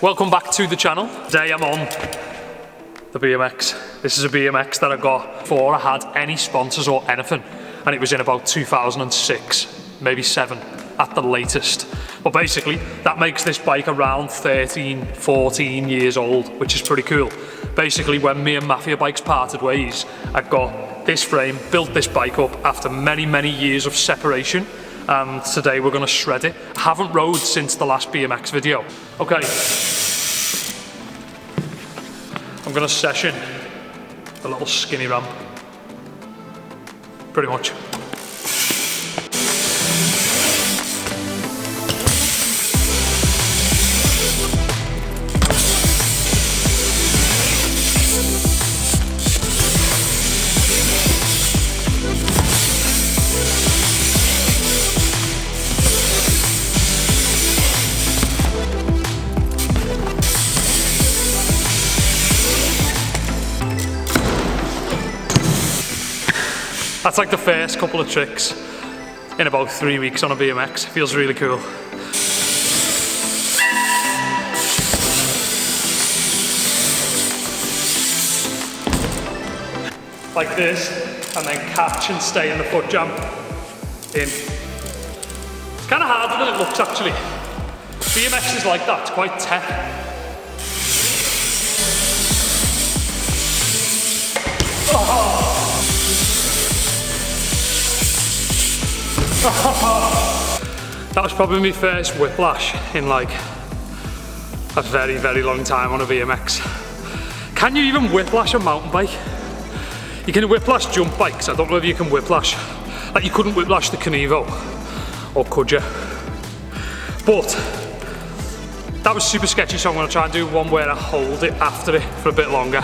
Welcome back to the channel. Today I'm on the BMX. This is a BMX that I got before I had any sponsors or anything, and it was in about 2006, maybe 7 at the latest. But basically that makes this bike around 13, 14 years old, which is pretty cool. Basically when me and Mafia Bikes parted ways, I got this frame, built this bike up after many years of separation, and today we're gonna shred it. I haven't rode since the last BMX video. Okay, I'm gonna session a little skinny ramp, pretty much. That's like the first couple of tricks in about 3 weeks on a BMX. Feels really cool. Like this, and then catch and stay in the foot jump. In. It's kind of harder than it looks actually. BMX is like that, it's quite tech. Oh. That was probably my first whiplash in like a very long time on a BMX. Can you even whiplash a mountain bike? You can whiplash jump bikes. I don't know if you can whiplash. Like you couldn't whiplash the Canevo, or could you? But that was super sketchy, so I'm gonna try and do one where I hold it after it for a bit longer.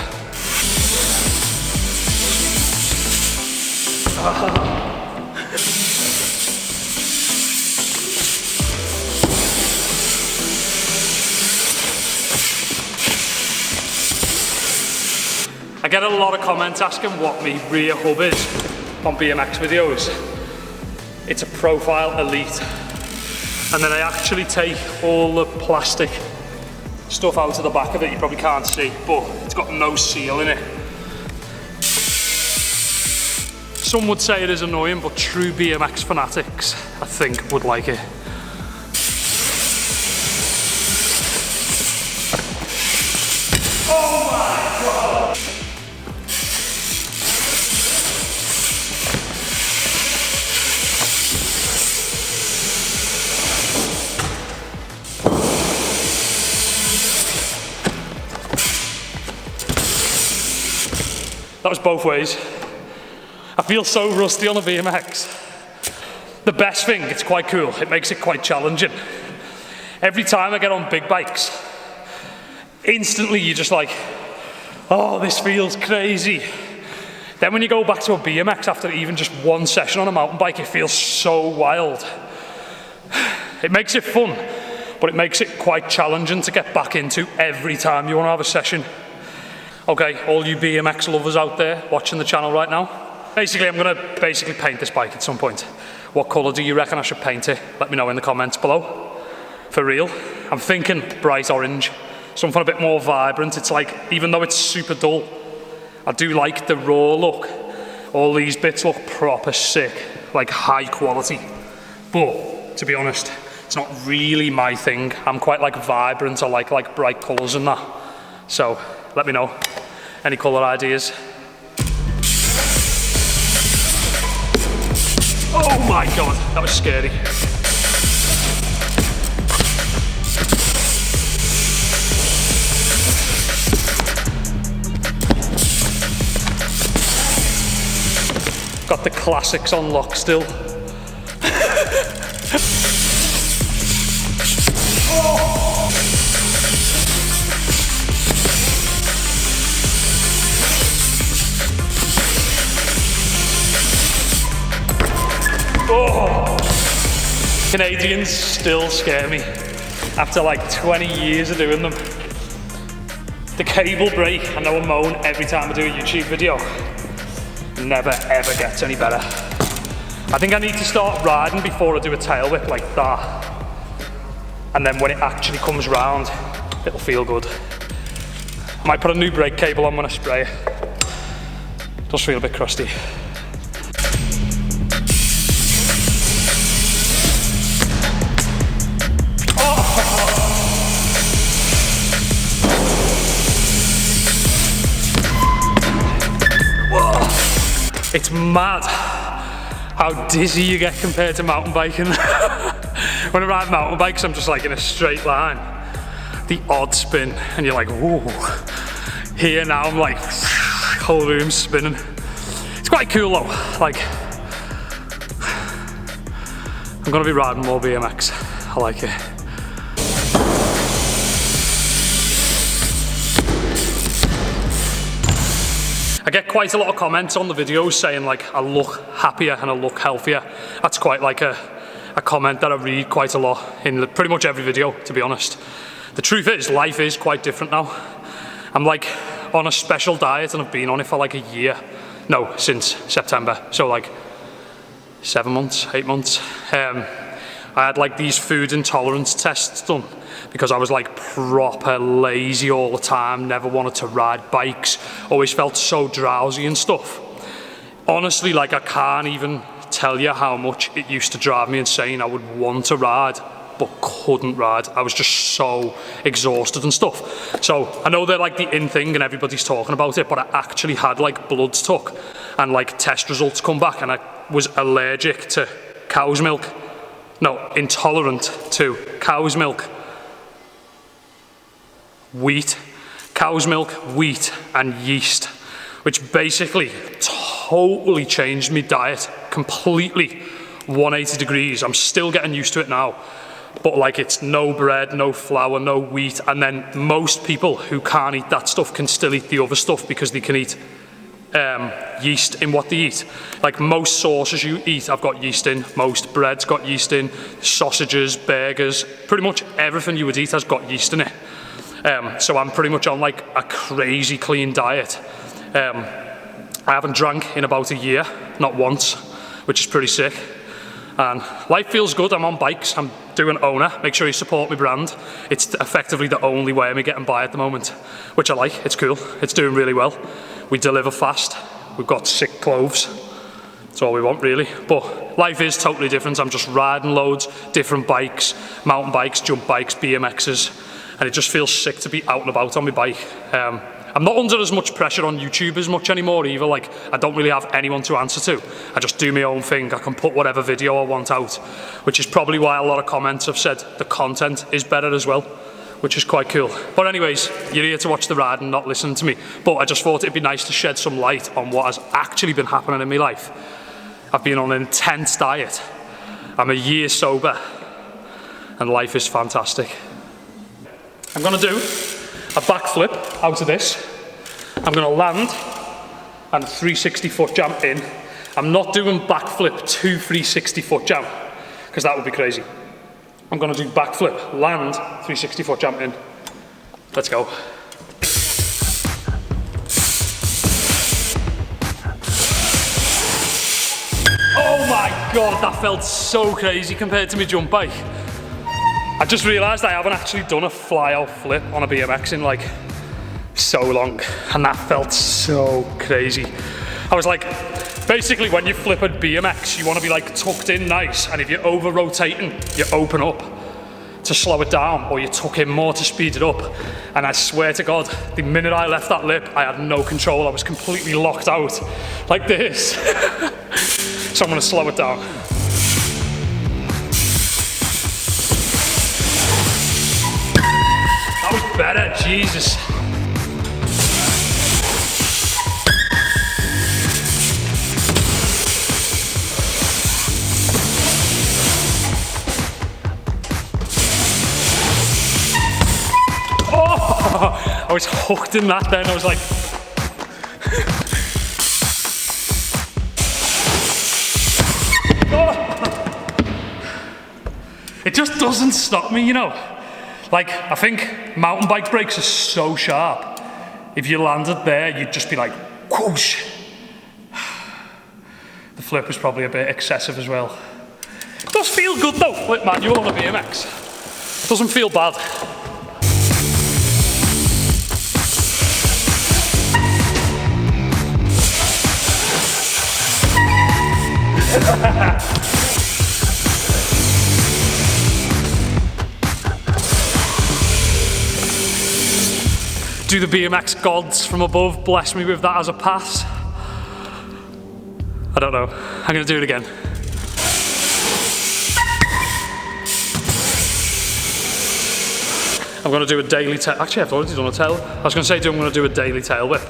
I get a lot of comments asking what my rear hub is on BMX videos. It's a Profile Elite. And then I actually take all the plastic stuff out of the back of it. You probably can't see, but it's got no seal in it. Some would say it is annoying, but true BMX fanatics, I think, would like it. Oh my God! That was both ways. I feel so rusty on a BMX. The best thing, it's quite cool. It makes it quite challenging. Every time I get on big bikes, instantly you're just like, oh, this feels crazy. Then when you go back to a BMX after even just one session on a mountain bike, it feels so wild. It makes it fun, but it makes it quite challenging to get back into every time you want to have a session. Okay, all you BMX lovers out there watching the channel right now, basically I'm gonna paint this bike at some point. What color do you reckon I should paint it? Let me know in the comments below. For real, I'm thinking bright orange, something a bit more vibrant. It's like, even though it's super dull, I do like the raw look. All these bits look proper sick, like high quality. But to be honest, it's not really my thing. I'm quite like vibrant, I like bright colors and that. So let me know, any color ideas? Oh my God, that was scary. Got the classics on lock still. Oh. Oh. Canadians still scare me after like 20 years of doing them. The cable brake, I know I moan every time I do a YouTube video. Never ever gets any better. I think I need to start riding before I do a tail whip like that. And then when it actually comes round, it'll feel good. I might put a new brake cable on when I spray it. Does feel a bit crusty. It's mad how dizzy you get compared to mountain biking. When I ride mountain bikes, I'm just like in a straight line. The odd spin, and you're like, whoa. Here now, I'm like, whole room's spinning. It's quite cool though. Like, I'm gonna be riding more BMX. I like it. I get quite a lot of comments on the videos saying like I look happier and I look healthier. That's quite like a comment that I read quite a lot in pretty much every video, to be honest. The truth is, life is quite different now. I'm like on a special diet and I've been on it for like a year. No, since September. So like 7 months, 8 months. I had like these food intolerance tests done because I was like proper lazy all the time, never wanted to ride bikes, always felt so drowsy and stuff. Honestly, like I can't even tell you how much it used to drive me insane. I would want to ride, but couldn't ride. I was just so exhausted and stuff. So I know they're like the in thing and everybody's talking about it, but I actually had like bloods took and like test results come back and I was allergic to cow's milk. No, intolerant to cow's milk, wheat, cow's milk, wheat, and yeast, which basically totally changed my diet completely 180 degrees. I'm still getting used to it now, but like it's no bread, no flour, no wheat, and then most people who can't eat that stuff can still eat the other stuff because they can eat yeast in what they eat. Like most sauces you eat, I've got yeast in. Most bread's got yeast in. Sausages, burgers, pretty much everything you would eat has got yeast in it. So I'm pretty much on like a crazy clean diet. I haven't drank in about a year, not once, which is pretty sick. And life feels good. I'm on bikes. I'm doing owna. Make sure you support my brand. It's effectively the only way I'm getting by at the moment, which I like. It's cool. It's doing really well. We deliver fast. We've got sick clothes. That's all we want, really. But life is totally different. I'm just riding loads, different bikes, mountain bikes, jump bikes, BMXs, and it just feels sick to be out and about on my bike. I'm not under as much pressure on YouTube as much anymore either. Like, I don't really have anyone to answer to. I just do my own thing. I can put whatever video I want out, which is probably why a lot of comments have said the content is better as well, which is quite cool. But anyways, you're here to watch the ride and not listen to me. But I just thought it'd be nice to shed some light on what has actually been happening in my life. I've been on an intense diet. I'm a year sober, and life is fantastic. I'm gonna do a backflip out of this. I'm gonna land and a 360 foot jump in. I'm not doing backflip to 360 foot jump because that would be crazy. I'm gonna do backflip, land, 360 foot jump in. Let's go. Oh my God, that felt so crazy compared to my jump bike. I just realised I haven't actually done a fly-out flip on a BMX in like so long, and that felt so crazy. I was like, basically when you flip a BMX, you want to be like tucked in nice, and if you're over-rotating, you open up to slow it down, or you tuck in more to speed it up. And I swear to God, the minute I left that lip, I had no control. I was completely locked out, like this. So I'm going to slow it down. Better, Jesus. Oh, I was hooked in that then. I was like, oh. It just doesn't stop me, you know. Like, I think mountain bike brakes are so sharp. If you landed there, you'd just be like, whoosh. The flip was probably a bit excessive as well. It does feel good though, flip manual on a BMX. It doesn't feel bad. Do the BMX gods from above bless me with that as a pass? I don't know. I'm gonna do it again. I'm gonna do a daily tail. Actually, I've already done a tail. I was gonna say I'm gonna do a daily tail whip,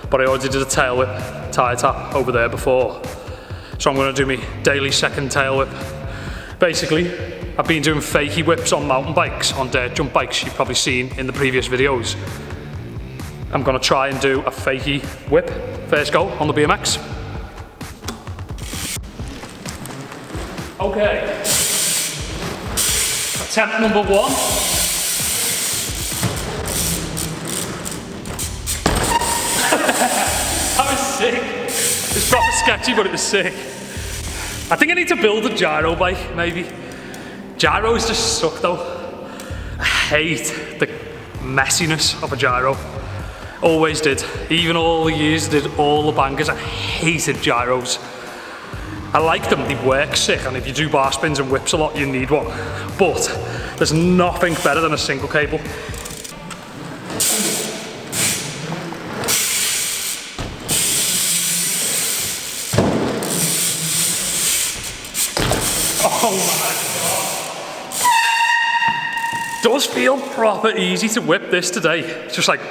but I already did a tail whip tire tap over there before. So I'm gonna do my daily second tail whip. Basically, I've been doing fakie whips on mountain bikes, on dirt jump bikes you've probably seen in the previous videos. I'm gonna try and do a fakie whip. First go on the BMX. Okay. Attempt number 1. That was sick. It's proper sketchy, but it was sick. I think I need to build a gyro bike, maybe. Gyros just suck though. I hate the messiness of a gyro. Always did. Even all the years did all the bangers, I hated gyros. I like them, they work sick, and if you do bar spins and whips a lot, you need one. But there's nothing better than a single cable. Oh my god. Does feel proper easy to whip this today. It's just like,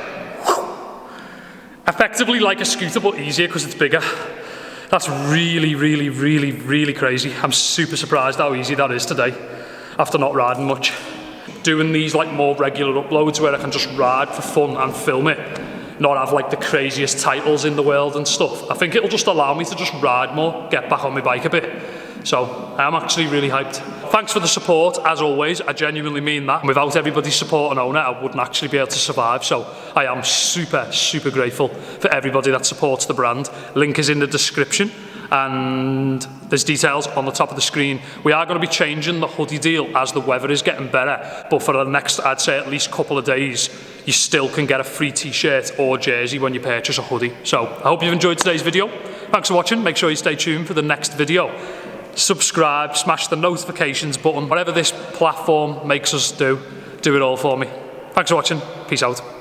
effectively like a scooter, but easier because it's bigger. That's really, really, really, really crazy. I'm super surprised how easy that is today, after not riding much. Doing these like more regular uploads where I can just ride for fun and film it, not have like the craziest titles in the world and stuff. I think it'll just allow me to just ride more, get back on my bike a bit. So I'm actually really hyped. Thanks for the support, as always. I genuinely mean that. Without everybody's support and owner, I wouldn't actually be able to survive. So I am super, super grateful for everybody that supports the brand. Link is in the description, and there's details on the top of the screen. We are going to be changing the hoodie deal as the weather is getting better, but for the next, I'd say at least couple of days, you still can get a free t-shirt or jersey when you purchase a hoodie. So I hope you've enjoyed today's video. Thanks for watching. Make sure you stay tuned for the next video. Subscribe, smash the notifications button, whatever this platform makes us do, do it all for me. Thanks for watching, peace out.